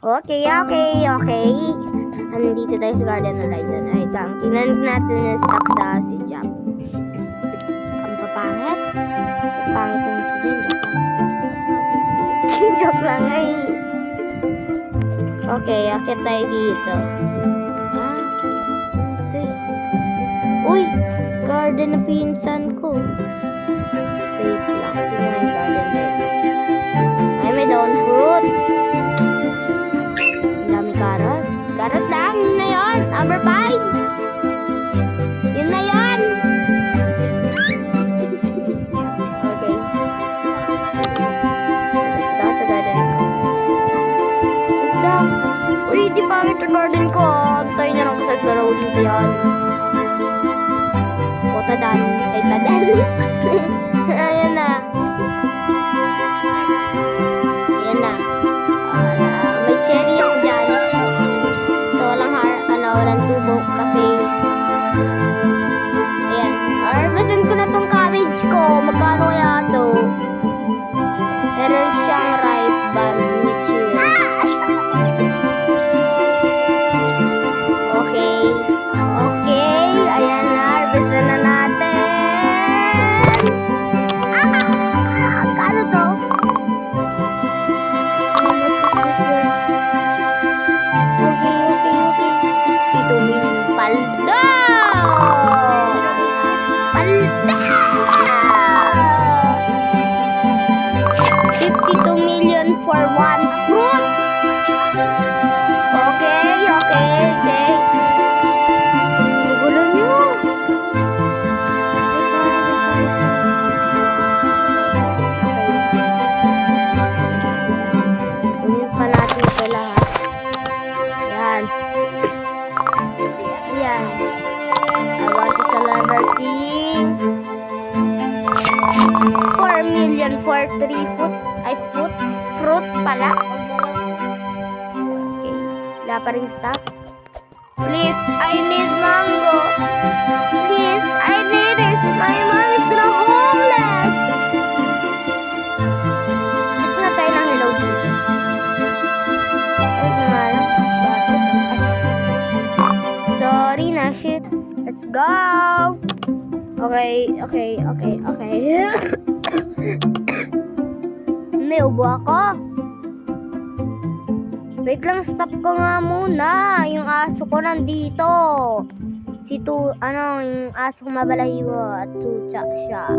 Okay. Andito tayo sa Garden Horizon. Ay, tingnan natin na stock sa si Jap. Ang papangit. Papangit yung si Jun. Joke lang ay. Okay, akit tayo dito. Ito eh. Uy! Garden na pinsan ko. Wait lang. Tingnan yung garden dito. Ay, may down fruit. Carrot? Carrot lang, yun na yun. Number 5. Yun na yun. Okay. Ito sa garden ko. Wait lang. Uy, di pangit yung garden ko. Antayin na lang kasi loading pa yan. O, tadan. Ay, tadan. Ayan na. Ayan na. May cherry ako dyan. Walang tubo kasi ayan, harvestin ko na tong cabbage ko. Magkano kaya to? Meron siyang ripe bag which is okay, ayan na, harvestin na natin. Kano to? How much is this one? Okay. Paldo! 52 million for one fruit. Okay. Gugulo nyo. Kunin pa natin ito lahat. Yan. I want to celebrity 4 million for 3 fruit. Ay, fruit pala. Okay. Wala pa rin stock. Please, I need mango. Please, I need this. My mom is gonna homeless. Check na tayo ng hello dito. Ay, nga lang. Sorry na, shit. Let's go. Okay. May ubo ako. Wait lang, stop ko nga muna. Yung aso ko nandito. Yung aso ko mabalahibo at tutsa siya.